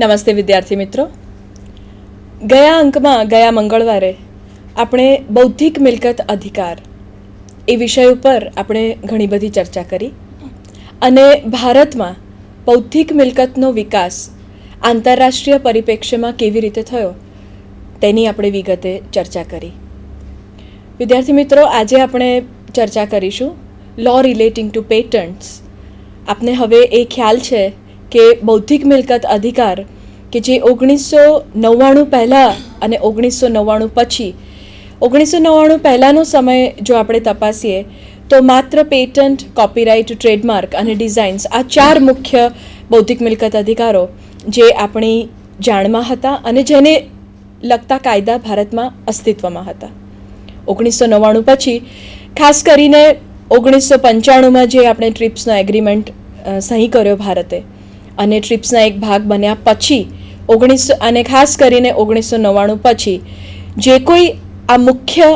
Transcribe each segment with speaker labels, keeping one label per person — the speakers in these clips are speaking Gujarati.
Speaker 1: નમસ્તે વિદ્યાર્થી મિત્રો. ગયા અંકમાં ગયા મંગળવારે આપણે બૌદ્ધિક મિલકત અધિકાર એ વિષય ઉપર આપણે ઘણી બધી ચર્ચા કરી અને ભારતમાં બૌદ્ધિક મિલકતનો વિકાસ આંતરરાષ્ટ્રીય પરિપ્રેક્ષ્યમાં કેવી રીતે થયો તેની આપણે વિગતે ચર્ચા કરી. વિદ્યાર્થી મિત્રો, આજે આપણે ચર્ચા કરીશું લો રિલેટિંગ ટુ પેટન્ટ્સ. આપને હવે એ ખ્યાલ છે કે બૌદ્ધિક મિલકત અધિકાર કે જે 1999 પહેલાં અને 1999 પછી 1999 પહેલાંનો સમય જો આપણે તપાસીએ તો માત્ર પેટન્ટ, કોપીરાઇટ, ટ્રેડમાર્ક અને ડિઝાઇન્સ આ 4 મુખ્ય બૌદ્ધિક મિલકત અધિકારો જે આપણી જાણમાં હતા અને જેને લગતા કાયદા ભારતમાં અસ્તિત્વમાં હતા. 1999 પછી ખાસ કરીને 1995માં જે આપણે ટ્રિપ્સનો એગ્રીમેન્ટ સહી કર્યો ભારતે અને ટ્રિપ્સના એક ભાગ બન્યા પછી અને ખાસ કરીને 1999 પછી જે કોઈ આ મુખ્ય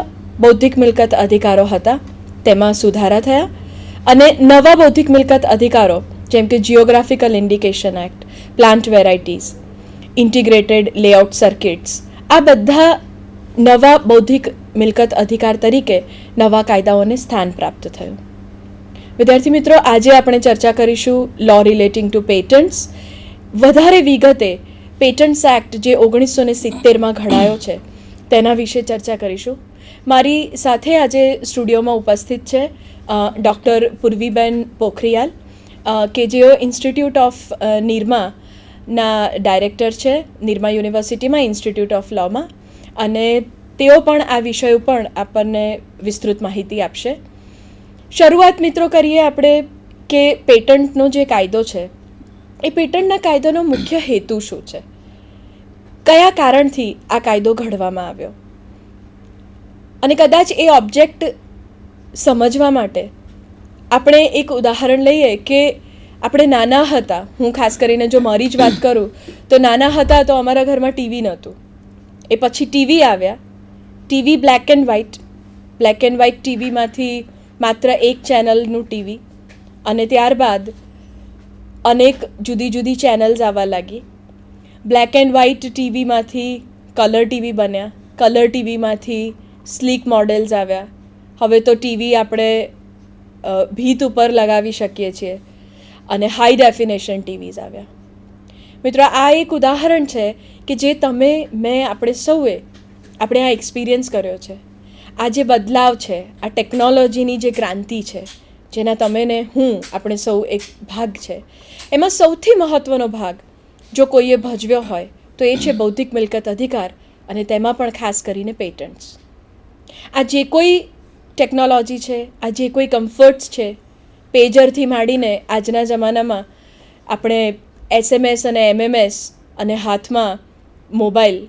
Speaker 1: બૌદ્ધિક મિલકત અધિકારો હતા તેમાં સુધારા થયા અને નવા બૌદ્ધિક મિલકત અધિકારો જેમ કે geographical indication act, plant varieties, integrated layout circuits, આ બધા નવા બૌદ્ધિક મિલકત અધિકાર તરીકે નવા કાયદાઓને સ્થાન પ્રાપ્ત થયું. વિદ્યાર્થી મિત્રો, આજે આપણે ચર્ચા કરીશું લો રિલેટિંગ ટુ પેટન્ટ્સ. વધારે વિગતે પેટન્ટ્સ એક્ટ જે 1970માં ઘડાયો છે તેના વિશે ચર્ચા કરીશું. મારી સાથે આજે સ્ટુડિયોમાં ઉપસ્થિત છે ડૉક્ટર પૂર્વીબેન પોખરિયાલ કે જેઓ ઇન્સ્ટિટ્યૂટ ઓફ નિરમાના ડાયરેક્ટર છે, નિરમા યુનિવર્સિટીમાં ઇન્સ્ટિટ્યૂટ ઓફ લોમાં, અને તેઓ પણ આ વિષય ઉપર આપણને વિસ્તૃત માહિતી આપશે. શરૂઆત મિત્રો કરીએ આપણે કે પેટન્ટનો જે કાયદો છે એ પેટન્ટના કાયદાનો મુખ્ય હેતુ શું છે, કયા કારણથી આ કાયદો ઘડવામાં આવ્યો, અને કદાચ એ ઓબ્જેક્ટ સમજવા માટે આપણે એક ઉદાહરણ લઈએ કે આપણે નાના હતા, હું ખાસ કરીને જો મારી જ વાત કરું તો નાના હતા તો અમારા ઘરમાં ટીવી નહોતું. એ પછી ટીવી આવ્યા. ટીવી બ્લેક એન્ડ વ્હાઇટ ટીવીમાંથી માત્ર એક ચેનલનું ટીવી, અને ત્યારબાદ અનેક જુદી જુદી ચેનલ્સ આવવા લાગી. બ્લેક એન્ડ વ્હાઇટ ટીવીમાંથી કલર ટીવી બન્યા, કલર ટીવીમાંથી સ્લીક મોડેલ્સ આવ્યા. હવે તો ટીવી આપણે ભીત ઉપર લગાવી શકીએ છીએ અને હાઈ ડેફિનેશન ટીવીઝ આવ્યા. મિત્રો, આ એક ઉદાહરણ છે કે જે તમે, મેં, આપણે સૌએ આપણે આ એક્સપિરિયન્સ કર્યો છે. આ જે બદલાવ છે, આ ટેકનોલોજીની જે ક્રાંતિ છે જેના તમે ને હું, આપણે સૌ એક ભાગ છે, એમાં સૌથી મહત્ત્વનો ભાગ જો કોઈએ ભજવ્યો હોય તો એ છે બૌદ્ધિક મિલકત અધિકાર, અને તેમાં પણ ખાસ કરીને પેટન્ટ્સ. આ જે કોઈ ટેકનોલોજી છે, આ જે કોઈ કમ્ફર્ટ્સ છે, પેજરથી માંડીને આજના જમાનામાં આપણે SMS અને MMS અને હાથમાં મોબાઈલ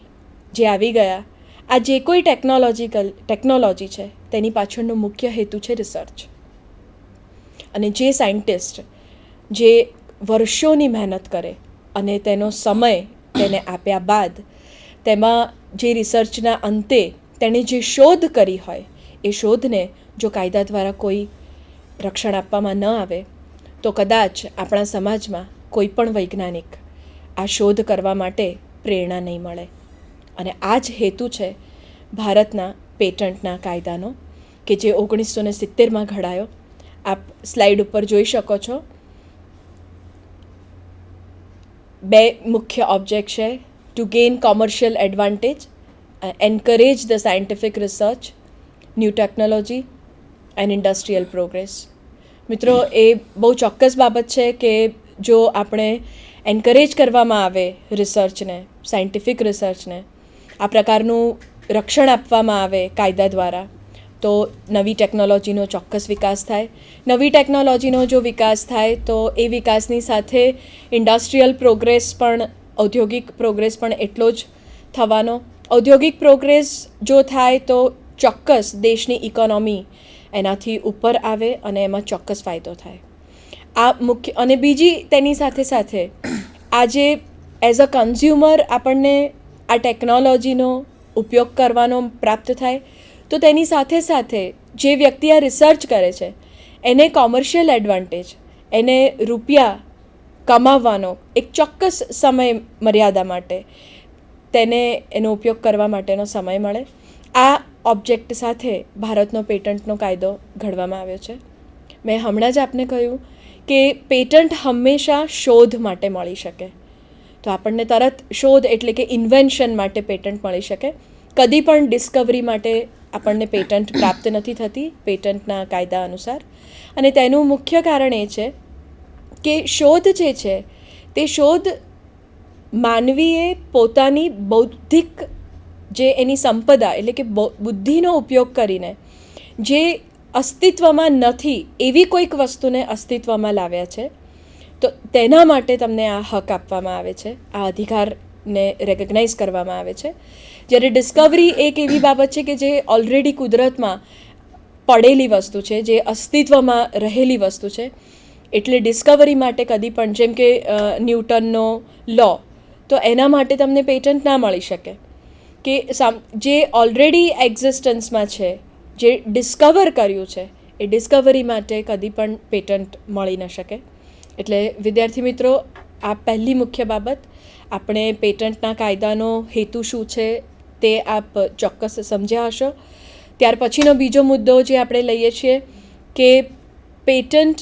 Speaker 1: જે આવી ગયા, આ જે કોઈ ટેકનોલોજી છે તેની પાછળનો મુખ્ય હેતુ છે રિસર્ચ. અને જે સાયન્ટિસ્ટ જે વર્ષોની મહેનત કરે અને તેનો સમય તેને આપ્યા બાદ તેમાં જે રિસર્ચના અંતે તેણે જે શોધ કરી હોય એ શોધને જો કાયદા દ્વારા કોઈ રક્ષણ આપવામાં ન આવે તો કદાચ આપણા સમાજમાં કોઈ પણ વૈજ્ઞાનિક આ શોધ કરવા માટે પ્રેરણા નહીં મળે. અને આ જ હેતુ છે ભારતના પેટન્ટના કાયદાનો કે જે 1970માં ઘડાયો. આપ સ્લાઇડ ઉપર જોઈ શકો છો. 2 મુખ્ય ઓબ્જેક્ટ છે: to gain commercial advantage, encourage the scientific research, new technology and industrial progress. મિત્રો, એ બહુ ચોક્કસ બાબત છે કે જો આપણે એન્કરેજ કરવામાં આવે રિસર્ચને, સાયન્ટિફિક રિસર્ચને, આ પ્રકારનું રક્ષણ આપવામાં આવે કાયદા દ્વારા, તો નવી ટેકનોલોજીનો ચોક્કસ વિકાસ થાય. નવી ટેકનોલોજીનો જો વિકાસ થાય તો એ વિકાસની સાથે ઇન્ડસ્ટ્રીયલ પ્રોગ્રેસ પણ, ઔદ્યોગિક પ્રોગ્રેસ પણ એટલો જ થવાનો. ઔદ્યોગિક પ્રોગ્રેસ જો થાય તો ચોક્કસ દેશની ઇકોનોમી એનાથી ઉપર આવે અને એમાં ચોક્કસ ફાયદો થાય. આ મુખ્ય. અને બીજી તેની સાથે સાથે આજે એઝ અ કન્ઝ્યુમર આપણને આ ટેકનોલોજીનો ઉપયોગ કરવાનો પ્રાપ્ત થાય તો તેની સાથે સાથે જે વ્યક્તિ આ રિસર્ચ કરે છે એને કોમર્શિયલ એડવાન્ટેજ, એને રૂપિયા કમાવવાનો એક ચોક્કસ સમય મર્યાદા માટે તેને એનો ઉપયોગ કરવા માટેનો સમય મળે. આ ઓબ્જેક્ટ સાથે ભારતનો પેટન્ટનો કાયદો ઘડવામાં આવ્યો છે. મેં હમણાં જ આપને કહ્યું કે પેટન્ટ હંમેશા શોધ માટે મળી શકે. તો આપણને તરત શોધ એટલે કે ઇન્વેન્શન માટે પેટન્ટ મળી શકે. કદી પણ ડિસ્કવરી માટે આપણને પેટન્ટ પ્રાપ્ત નથી થતી પેટન્ટના કાયદા અનુસાર. અને તેનું મુખ્ય કારણ એ છે કે શોધ જે છે તે શોધ માનવીએ પોતાની બૌદ્ધિક જે એની સંપદા એટલે કે બુદ્ધિનો ઉપયોગ કરીને જે અસ્તિત્વમાં નથી એવી કોઈક વસ્તુને અસ્તિત્વમાં લાવ્યા છે. તો તેના માટે તમને આ હક આપવામાં આવે છે, આ અધિકારને રેકગ્નાઇઝ કરવામાં આવે છે. જ્યારે ડિસ્કવરી એક એવી બાબત છે કે જે ઓલરેડી કુદરતમાં પડેલી વસ્તુ છે, જે અસ્તિત્વમાં રહેલી વસ્તુ છે. એટલે ડિસ્કવરી માટે કદી પણ જેમ કે ન્યૂટનનો લો, તો એના માટે તમને પેટન્ટ ના મળી શકે. કે જે ઓલરેડી એક્ઝિસ્ટન્સમાં છે, જે ડિસ્કવર કર્યું છે, એ ડિસ્કવરી માટે કદી પણ પેટન્ટ મળી ન શકે. એટલે વિદ્યાર્થી મિત્રો, આ પહેલી મુખ્ય બાબત. આપણે પેટન્ટના કાયદાનો હેતુ શું છે તે આપ ચોક્કસ સમજ્યા હશો. ત્યાર પછીનો બીજો મુદ્દો જે આપણે લઈએ છીએ કે પેટન્ટ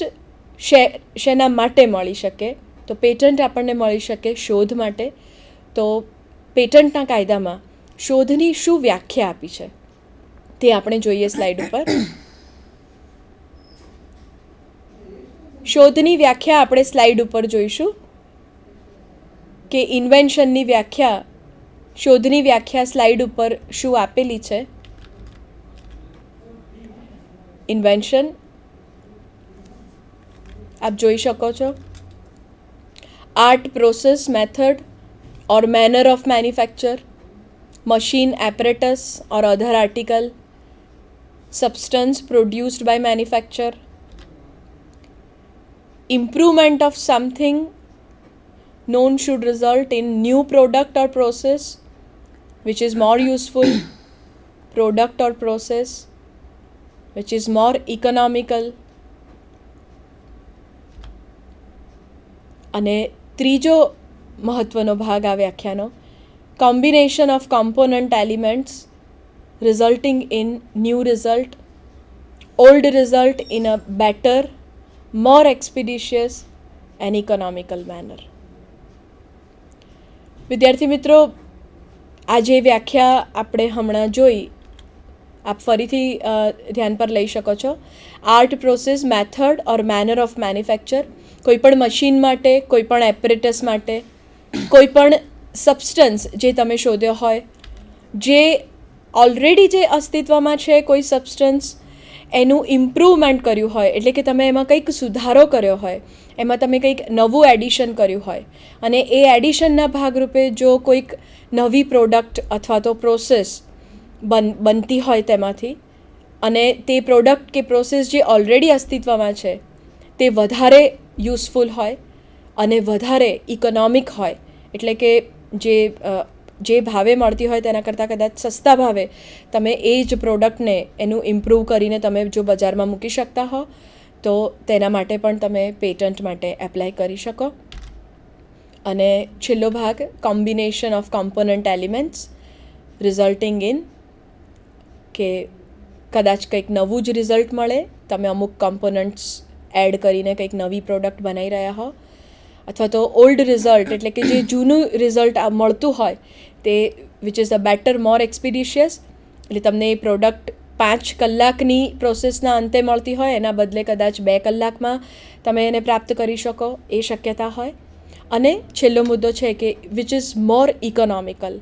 Speaker 1: શેના માટે મળી શકે. તો પેટન્ટ આપણને મળી શકે શોધ માટે. તો પેટન્ટના કાયદામાં શોધની શું વ્યાખ્યા આપી છે તે આપણે જોઈએ સ્લાઇડ ઉપર. શોધની વ્યાખ્યા આપણે સ્લાઇડ ઉપર જોઈશું કે ઇન્વેન્શનની વ્યાખ્યા, શોધની વ્યાખ્યા સ્લાઇડ ઉપર શું આપેલી છે. ઇન્વેન્શન આપ જોઈ શકો છો. Art, process, method or manner of manufacture, machine, apparatus or other article, substance produced by manufacture, improvement of something known should result in new product or process which is more useful, product or process which is more economical. અને ત્રીજો મહત્વનો ભાગ આ વ્યાખ્યાનો, combination of component elements resulting in new result, old result in a better, more expeditious and economical manner. વિદ્યાર્થી મિત્રો, આ જે વ્યાખ્યા આપણે હમણાં જોઈ, આપ ફરીથી ધ્યાન પર લઈ શકો છો. Art, process, method or manner of manufacture, કોઈપણ મશીન માટે, કોઈપણ એપરેટસ માટે, કોઈપણ સબસ્ટન્સ જે તમે શોધ્યો હોય, જે ઓલરેડી જે અસ્તિત્વમાં છે કોઈ સબસ્ટન્સ, એનું ઇમ્પ્રૂવમેન્ટ કર્યું હોય, એટલે કે તમે એમાં કંઈક સુધારો કર્યો હોય, એમાં તમે કંઈક નવું એડિશન કર્યું હોય, અને એ એડિશનના ભાગરૂપે જો કોઈક નવી પ્રોડક્ટ અથવા તો પ્રોસેસ બનતી હોય તેમાંથી, અને તે પ્રોડક્ટ કે પ્રોસેસ જે ઓલરેડી અસ્તિત્વમાં છે તે વધારે યુઝફુલ હોય અને વધારે ઇકોનોમિક હોય, એટલે કે જે ભાવે મળતી હોય તેના કરતાં કદાચ સસ્તા ભાવે તમે એ જ પ્રોડક્ટને એનું ઇમ્પ્રૂવ કરીને તમે જો બજારમાં મૂકી શકતા હો, તો તેના માટે પણ તમે પેટન્ટ માટે એપ્લાય કરી શકો. અને છેલ્લો ભાગ, combination of component elements resulting in, કે કદાચ કંઈક નવું જ રિઝલ્ટ મળે, તમે અમુક કોમ્પોનન્ટ્સ એડ કરીને કંઈક નવી પ્રોડક્ટ બનાવી રહ્યા હો, અથવા તો ઓલ્ડ રિઝલ્ટ એટલે કે જે જૂનું રિઝલ્ટ મળતું હોય તે which is a better, more એક્સપિડિશિયસ, એટલે તમને એ પ્રોડક્ટ 5 કલાકની પ્રોસેસના અંતે મળતી હોય એના બદલે કદાચ 2 કલાકમાં તમે એને પ્રાપ્ત કરી શકો, એ શક્યતા હોય. અને છેલ્લો મુદ્દો છે કે વિચ ઇઝ મોર ઇકોનોમિકલ,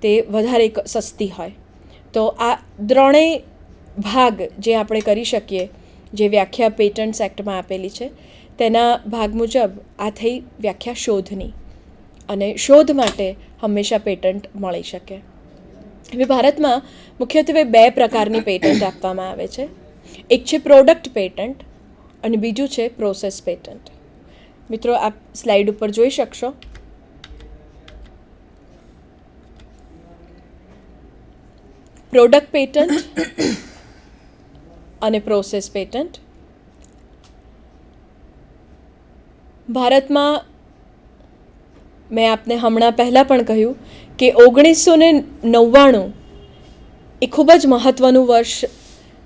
Speaker 1: તે વધારે સસ્તી હોય. તો આ ત્રણેય ભાગ જે આપણે કરી શકીએ, જે વ્યાખ્યા પેટન્ટ્સ એક્ટમાં આપેલી છે, તેના ભાગ મુજબ આ થઈ વ્યાખ્યા શોધની. અને શોધ માટે હંમેશા પેટન્ટ મળી શકે. હવે ભારતમાં મુખ્યત્વે 2 પ્રકારની પેટન્ટ આપવામાં આવે છે. એક છે પ્રોડક્ટ પેટન્ટ અને બીજું છે પ્રોસેસ પેટન્ટ. મિત્રો, આપ સ્લાઇડ ઉપર જોઈ શકશો. પ્રોડક્ટ પેટન્ટ અને પ્રોસેસ પેટન્ટ. ભારતમાં મેં આપને હમણાં પહેલાં પણ કહ્યું કે 1999 એ ખૂબ જ મહત્ત્વનું વર્ષ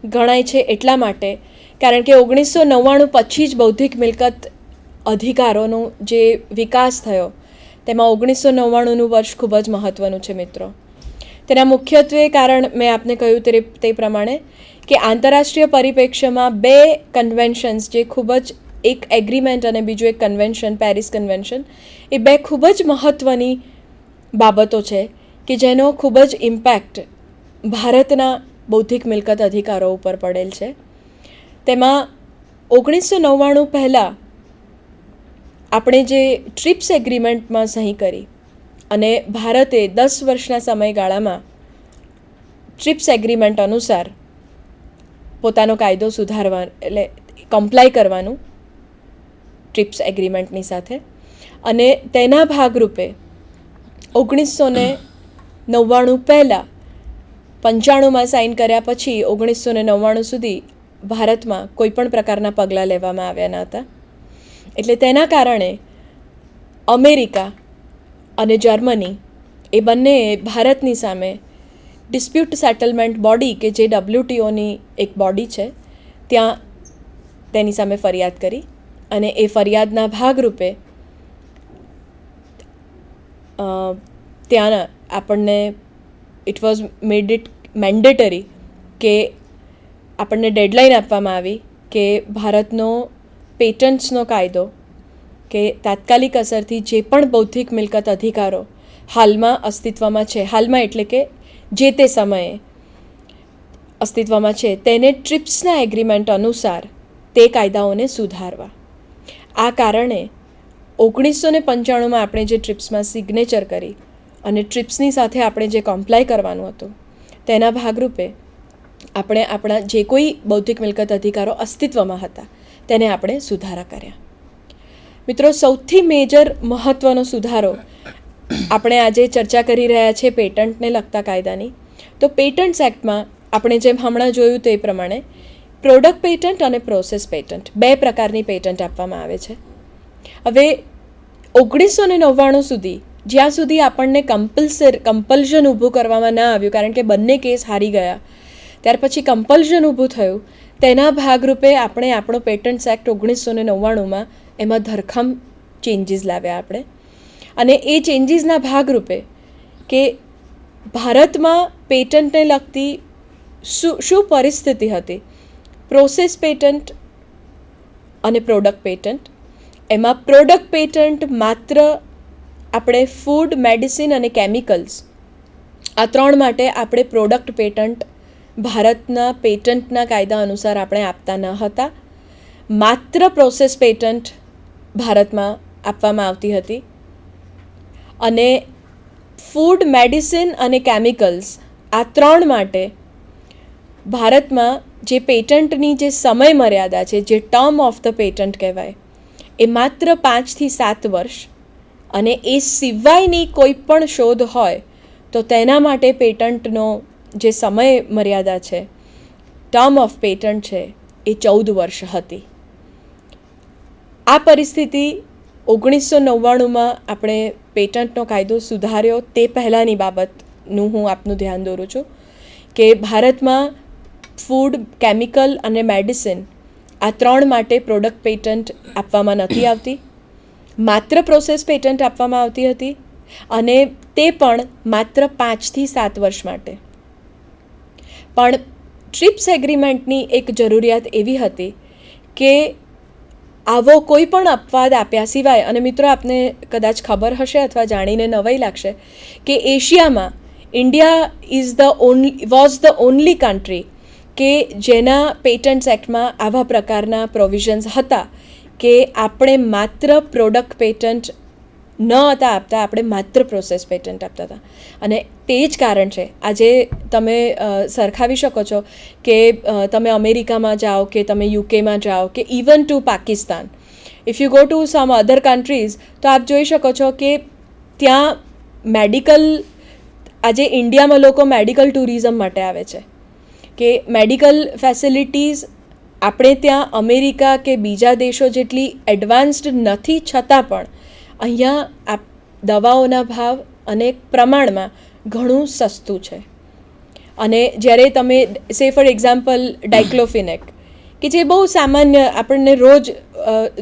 Speaker 1: ગણાય છે એટલા માટે કારણ કે 1999 પછી જ બૌદ્ધિક મિલકત અધિકારોનો જે વિકાસ થયો તેમાં 1999નું વર્ષ ખૂબ જ મહત્ત્વનું છે મિત્રો. તેના મુખ્યત્વે કારણ મેં આપને કહ્યું તે પ્રમાણે કે આંતરરાષ્ટ્રીય પરિપ્રેક્ષ્યમાં બે કન્વેન્શન્સ જે ખૂબ જ એક એગ્રીમેન્ટ અને બીજું એક કન્વેન્શન પેરિસ કન્વેન્શન એ બે ખૂબ જ મહત્ત્વની બાબતો છે કે જેનો ખૂબ જ ઇમ્પેક્ટ ભારતના બૌદ્ધિક મિલકત અધિકારો ઉપર પડેલ છે. તેમાં 1999 પહેલાં આપણે જે ટ્રિપ્સ એગ્રીમેન્ટમાં સહી કરી અને ભારતે 10 વર્ષના સમયગાળામાં ટ્રિપ્સ એગ્રીમેન્ટ અનુસાર પોતાનો કાયદો સુધારવા એટલે કમ્પ્લાય કરવાનું ટ્રિપ્સ એગ્રીમેન્ટની સાથે અને તેના ભાગરૂપે 1999 પહેલાં 95માં સાઇન કર્યા પછી 1999 સુધી ભારતમાં કોઈપણ પ્રકારના પગલાં લેવામાં આવ્યા ન હતા. એટલે તેના કારણે અમેરિકા અને જર્મની એ બંનેએ ભારતની સામે ડિસ્પ્યુટ સેટલમેન્ટ બોડી કે જે WTOની એક બોડી છે ત્યાં તેની સામે ફરિયાદ કરી અને એ ફરિયાદના ભાગરૂપે ત્યાં આપણને it was made it mandatory કે આપણને ડેડલાઇન આપવામાં આવી કે ભારતનો પેટન્ટ્સનો કાયદો કે તાત્કાલિક અસરથી જે પણ બૌદ્ધિક મિલકત અધિકારો હાલમાં અસ્તિત્વમાં છે, હાલમાં એટલે કે જે તે સમયે અસ્તિત્વમાં છે તેને ટ્રિપ્સના એગ્રીમેન્ટ અનુસાર તે કાયદાઓને સુધારવા. આ કારણે 1995માં આપણે જે ટ્રિપ્સમાં સિગ્નેચર કરી અને ટ્રિપ્સની સાથે આપણે જે કોમ્પ્લાય કરવાનું હતું તેના ભાગરૂપે આપણે આપણા જે કોઈ બૌદ્ધિક મિલકત અધિકારો અસ્તિત્વમાં હતા તેને આપણે સુધારા કર્યા. મિત્રો, સૌથી મેજર મહત્ત્વનો સુધારો આપણે આજે ચર્ચા કરી રહ્યા છીએ પેટન્ટને લગતા કાયદાની. તો પેટન્ટ્સ એક્ટમાં આપણે જેમ હમણાં જોયું તે પ્રમાણે પ્રોડક્ટ પેટન્ટ અને પ્રોસેસ પેટન્ટ બે પ્રકારની પેટન્ટ આપવામાં આવે છે. હવે 1999 સુધી જ્યાં સુધી આપણને કમ્પલ્ઝન ઊભું કરવામાં ના આવ્યું કારણ કે બંને કેસ હારી ગયા, ત્યાર પછી કમ્પલ્ઝન ઊભું થયું તેના ભાગરૂપે આપણે આપણો પેટન્ટ્સ એક્ટ 1999માં એમાં ધરખમ ચેન્જીસ લાવ્યા આપણે. અને એ ચેન્જીસના ભાગરૂપે કે ભારતમાં પેટન્ટને લગતી શું પરિસ્થિતિ હતી, પ્રોસેસ પેટન્ટ અને પ્રોડક્ટ પેટન્ટ. એમાં પ્રોડક્ટ પેટન્ટ માત્ર આપણે ફૂડ, મેડિસિન અને કેમિકલ્સ આ ત્રણ માટે આપણે પ્રોડક્ટ પેટન્ટ ભારતના પેટન્ટના કાયદા અનુસાર આપણે આપતા ન હતા. માત્ર પ્રોસેસ પેટન્ટ ભારતમાં આપવામાં આવતી હતી અને ફૂડ, મેડિસિન અને કેમિકલ્સ આ ત્રણ માટે ભારતમાં જે પેટન્ટની જે સમય મર્યાદા છે, જે ટર્મ ઓફ ધ પેટન્ટ કહેવાય, એ માત્ર 5 થી 7 વર્ષ અને એ સિવાયની કોઈ પણ શોધ હોય તો તેના માટે પેટન્ટનો જે સમય મર્યાદા છે, ટર્મ ઓફ પેટન્ટ છે, એ 14 વર્ષ હતી. આ પરિસ્થિતિ 1999માં આપણે પેટન્ટનો કાયદો સુધાર્યો તે પહેલાંની બાબતનું હું આપનું ધ્યાન દોરું છું કે ભારતમાં ફૂડ, કેમિકલ અને મેડિસિન આ ત્રણ માટે પ્રોડક્ટ પેટન્ટ આપવામાં નથી આવતી, માત્ર પ્રોસેસ પેટન્ટ આપવામાં આવતી હતી અને તે પણ માત્ર 5 થી 7 વર્ષ માટે. પણ ટ્રિપ્સ એગ્રીમેન્ટની એક જરૂરિયાત એવી હતી કે આવો કોઈ પણ અપવાદ આપ્યા સિવાય, અને મિત્રો આપને કદાચ ખબર હશે અથવા જાણીને નવાઈ લાગશે કે એશિયામાં India was the only country કે જેના પેટન્ટ્સ એક્ટમાં આવા પ્રકારના પ્રોવિઝન્સ હતા કે આપણે માત્ર પ્રોડક્ટ પેટન્ટ ન હતા આપતા, આપણે માત્ર પ્રોસેસ પેટન્ટ આપતા હતા. અને તે જ કારણ છે આજે તમે સરખાવી શકો છો કે તમે અમેરિકામાં જાઓ કે તમે યુકેમાં જાઓ કે even to Pakistan, if you go to some other countries તો આપ જોઈ શકો છો કે ત્યાં મેડિકલ, આજે ઇન્ડિયામાં લોકો મેડિકલ ટુરિઝમ માટે આવે છે કે મેડિકલ ફેસિલિટીઝ આપણે ત્યાં અમેરિકા કે બીજા દેશો જેટલી એડવાન્સ્ડ નથી છતાં પણ અહીંયા દવાઓના ભાવ અને પ્રમાણમાં ઘણું સસ્તું છે. અને જ્યારે તમે ફોર એક્ઝામ્પલ ડાયક્લોફિનેક કે જે બહુ સામાન્ય આપણને રોજ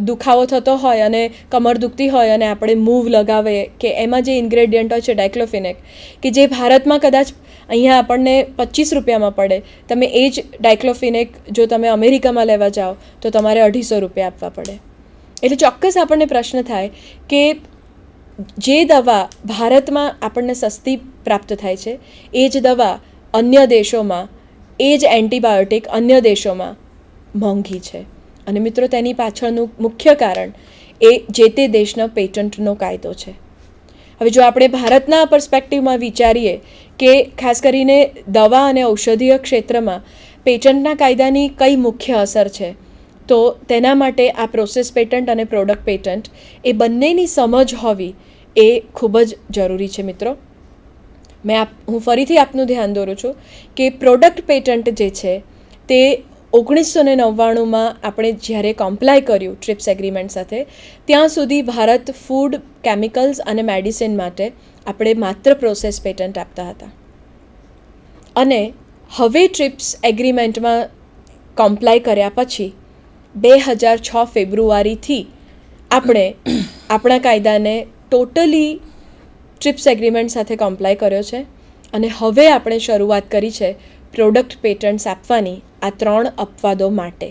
Speaker 1: દુખાવો થતો હોય અને કમર દુખતી હોય અને આપણે મૂવ લગાવીએ કે એમાં જે ઇન્ગ્રેડિયન્ટ હોય છે ડાયક્લોફિનેક કે જે ભારતમાં કદાચ અહીંયા આપણને 25 રૂપિયામાં પડે, તમે એ જ ડાયક્લોફિનેક જો તમે અમેરિકામાં લેવા જાઓ તો તમારે 250 રૂપિયા આપવા પડે. એટલે ચોક્કસ આપણને પ્રશ્ન થાય કે જે દવા ભારતમાં આપણને સસ્તી પ્રાપ્ત થાય છે એ જ દવા અન્ય દેશોમાં, એ જ એન્ટીબાયોટિક અન્ય દેશોમાં મોંઘી છે. અને મિત્રો તેની પાછળનું મુખ્ય કારણ એ જે તે દેશના પેટન્ટનો કાયદો છે. હવે જો આપણે ભારતના પર્સ્પેક્ટિવમાં વિચારીએ કે ખાસ કરીને દવા અને ઔષધીય ક્ષેત્રમાં પેટન્ટના કાયદાની કઈ મુખ્ય અસર છે, તો તેના માટે આ પ્રોસેસ પેટન્ટ અને પ્રોડક્ટ પેટન્ટ એ બંનેની સમજ હોવી એ ખૂબ જ જરૂરી છે. મિત્રો, હું ફરીથી આપનું ધ્યાન દોરું છું કે પ્રોડક્ટ પેટન્ટ જે છે તે 1999માં આપણે જ્યારે કોમ્પ્લાય કર્યું ટ્રિપ્સ એગ્રીમેન્ટ સાથે, ત્યાં સુધી ભારત ફૂડ, કેમિકલ્સ અને મેડિસિન માટે આપણે માત્ર પ્રોસેસ પેટન્ટ આપતા હતા. અને હવે ટ્રિપ્સ એગ્રીમેન્ટમાં કોમ્પ્લાય કર્યા પછી 2006 ફેબ્રુઆરીથી આપણે આપણા કાયદાને ટોટલી ટ્રિપ્સ એગ્રીમેન્ટ સાથે કોમ્પ્લાય કર્યો છે. અને હવે આપણે શરૂઆત કરી છે પ્રોડક્ટ પેટન્ટ્સ આપવાની આ 3 અપવાદો માટે.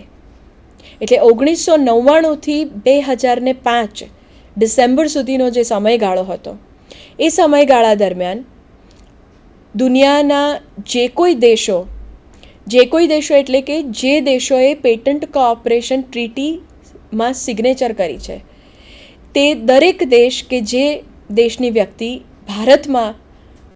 Speaker 1: એટલે 1999થી 2005 ડિસેમ્બર સુધીનો જે સમયગાળો હતો, એ સમયગાળા દરમિયાન દુનિયાના જે કોઈ દેશો એટલે કે જે દેશોએ પેટન્ટ કોઓપરેશન ટ્રીટીમાં સિગ્નેચર કરી છે, તે દરેક દેશ કે જે દેશની વ્યક્તિ ભારતમાં